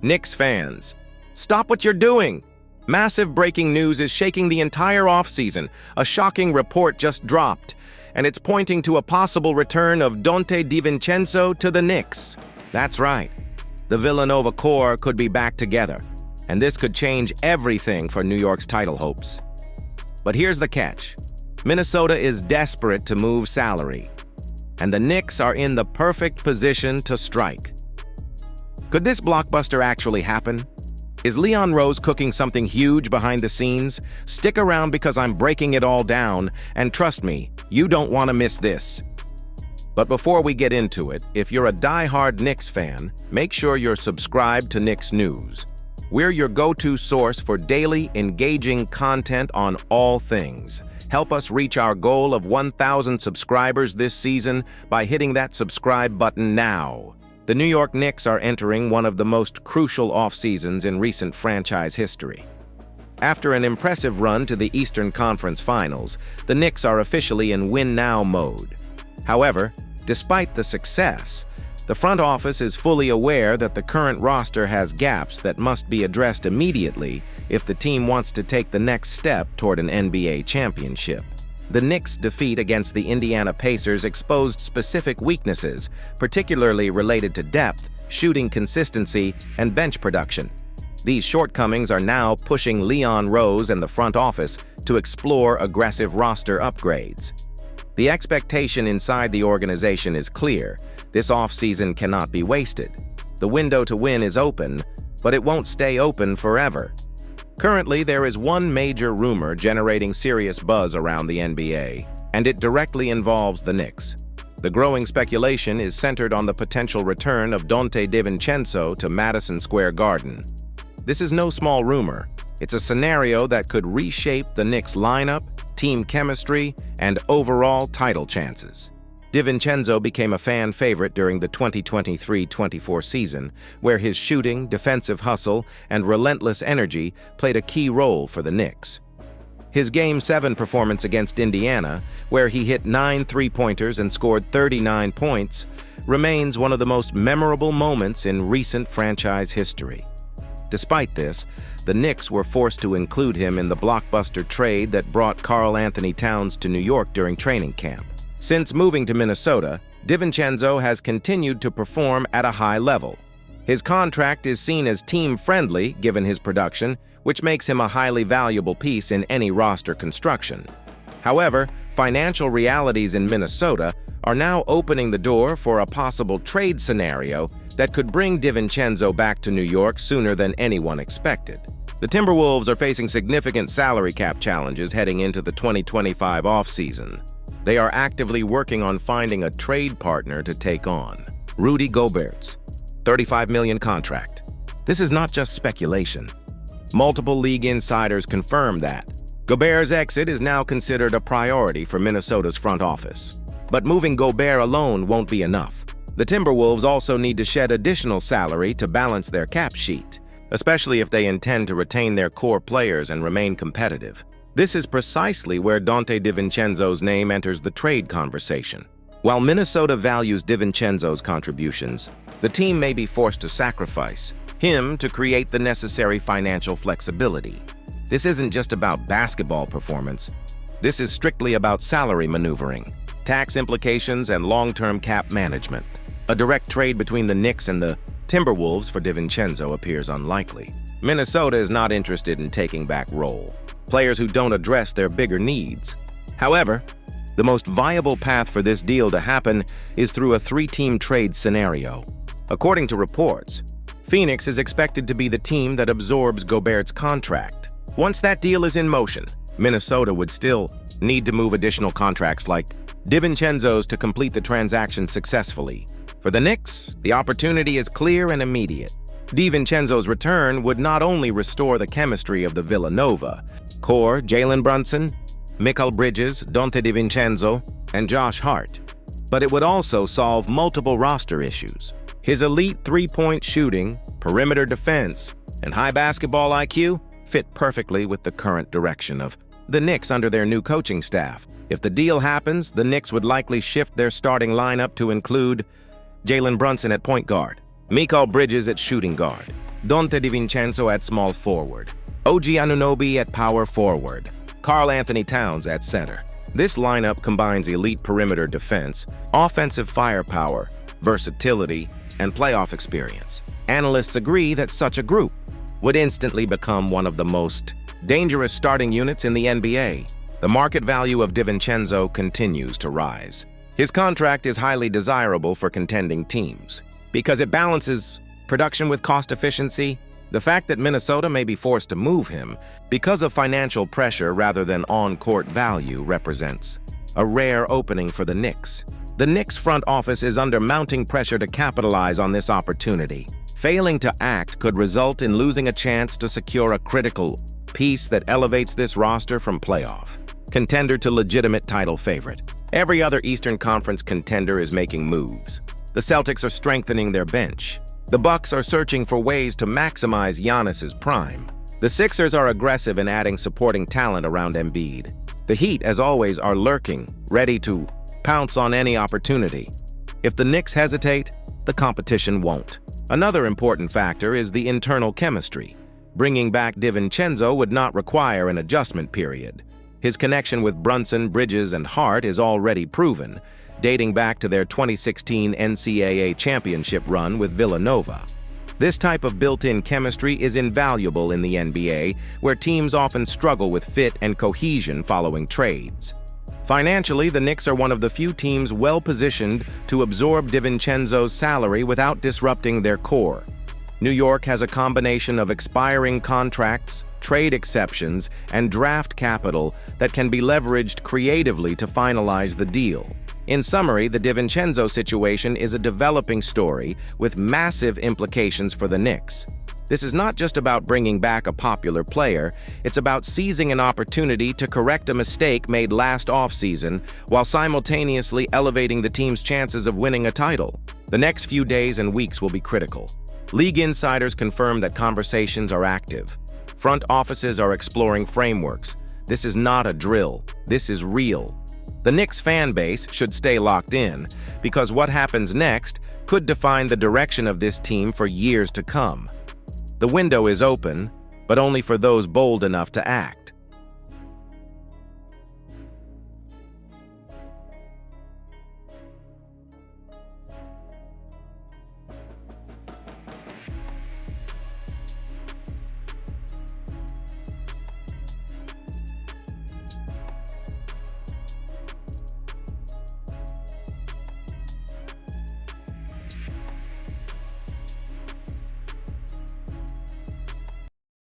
Knicks fans, stop what you're doing! Massive breaking news is shaking the entire offseason. A shocking report just dropped, and it's pointing to a possible return of Donte DiVincenzo to the Knicks. That's right. The Villanova core could be back together, and this could change everything for New York's title hopes. But here's the catch. Minnesota is desperate to move salary, and the Knicks are in the perfect position to strike. Could this blockbuster actually happen? Is Leon Rose cooking something huge behind the scenes? Stick around because I'm breaking it all down, and trust me, you don't want to miss this. But before we get into it, if you're a die-hard Knicks fan, make sure you're subscribed to Knicks News. We're your go-to source for daily, engaging content on all things. Help us reach our goal of 1,000 subscribers this season by hitting that subscribe button now. The New York Knicks are entering one of the most crucial off-seasons in recent franchise history. After an impressive run to the Eastern Conference Finals, the Knicks are officially in win-now mode. However, despite the success, the front office is fully aware that the current roster has gaps that must be addressed immediately if the team wants to take the next step toward an NBA championship. The Knicks' defeat against the Indiana Pacers exposed specific weaknesses, particularly related to depth, shooting consistency, and bench production. These shortcomings are now pushing Leon Rose and the front office to explore aggressive roster upgrades. The expectation inside the organization is clear. This offseason cannot be wasted. The window to win is open, but it won't stay open forever. Currently, there is one major rumor generating serious buzz around the NBA, and it directly involves the Knicks. The growing speculation is centered on the potential return of Donte DiVincenzo to Madison Square Garden. This is no small rumor. It's a scenario that could reshape the Knicks' lineup, team chemistry, and overall title chances. DiVincenzo became a fan favorite during the 2023-24 season, where his shooting, defensive hustle, and relentless energy played a key role for the Knicks. His Game 7 performance against Indiana, where he hit 9 three-pointers and scored 39 points, remains one of the most memorable moments in recent franchise history. Despite this, the Knicks were forced to include him in the blockbuster trade that brought Karl-Anthony Towns to New York during training camp. Since moving to Minnesota, DiVincenzo has continued to perform at a high level. His contract is seen as team-friendly given his production, which makes him a highly valuable piece in any roster construction. However, financial realities in Minnesota are now opening the door for a possible trade scenario that could bring DiVincenzo back to New York sooner than anyone expected. The Timberwolves are facing significant salary cap challenges heading into the 2025 offseason. They are actively working on finding a trade partner to take on Rudy Gobert's $35 million contract. This is not just speculation. Multiple league insiders confirm that Gobert's exit is now considered a priority for Minnesota's front office. But moving Gobert alone won't be enough. The Timberwolves also need to shed additional salary to balance their cap sheet, especially if they intend to retain their core players and remain competitive. This is precisely where Donte DiVincenzo's name enters the trade conversation. While Minnesota values DiVincenzo's contributions, the team may be forced to sacrifice him to create the necessary financial flexibility. This isn't just about basketball performance. This is strictly about salary maneuvering, tax implications, and long-term cap management. A direct trade between the Knicks and the Timberwolves for DiVincenzo appears unlikely. Minnesota is not interested in taking back role players who don't address their bigger needs. However, the most viable path for this deal to happen is through a three-team trade scenario. According to reports, Phoenix is expected to be the team that absorbs Gobert's contract. Once that deal is in motion, Minnesota would still need to move additional contracts like DiVincenzo's to complete the transaction successfully. For the Knicks, the opportunity is clear and immediate. DiVincenzo's return would not only restore the chemistry of the Villanova core, Jalen Brunson, Mikal Bridges, Donte DiVincenzo, and Josh Hart, but it would also solve multiple roster issues. His elite three-point shooting, perimeter defense, and high basketball IQ fit perfectly with the current direction of the Knicks under their new coaching staff. If the deal happens, the Knicks would likely shift their starting lineup to include Jalen Brunson at point guard, Mikal Bridges at shooting guard, Donte DiVincenzo at small forward, OG Anunoby at power forward, Karl Anthony Towns at center. This lineup combines elite perimeter defense, offensive firepower, versatility, and playoff experience. Analysts agree that such a group would instantly become one of the most dangerous starting units in the NBA. The market value of DiVincenzo continues to rise. His contract is highly desirable for contending teams because it balances production with cost efficiency. The fact that Minnesota may be forced to move him because of financial pressure rather than on-court value represents a rare opening for the Knicks. The Knicks front office is under mounting pressure to capitalize on this opportunity. Failing to act could result in losing a chance to secure a critical piece that elevates this roster from playoff contender to legitimate title favorite. Every other Eastern Conference contender is making moves. The Celtics are strengthening their bench. The Bucks are searching for ways to maximize Giannis's prime. The Sixers are aggressive in adding supporting talent around Embiid. The Heat, as always, are lurking, ready to pounce on any opportunity. If the Knicks hesitate, the competition won't. Another important factor is the internal chemistry. Bringing back DiVincenzo would not require an adjustment period. His connection with Brunson, Bridges, and Hart is already proven, dating back to their 2016 NCAA championship run with Villanova. This type of built-in chemistry is invaluable in the NBA, where teams often struggle with fit and cohesion following trades. Financially, the Knicks are one of the few teams well-positioned to absorb DiVincenzo's salary without disrupting their core. New York has a combination of expiring contracts, trade exceptions, and draft capital that can be leveraged creatively to finalize the deal. In summary, the DiVincenzo situation is a developing story with massive implications for the Knicks. This is not just about bringing back a popular player, it's about seizing an opportunity to correct a mistake made last offseason while simultaneously elevating the team's chances of winning a title. The next few days and weeks will be critical. League insiders confirm that conversations are active. Front offices are exploring frameworks. This is not a drill. This is real. The Knicks fan base should stay locked in, because what happens next could define the direction of this team for years to come. The window is open, but only for those bold enough to act.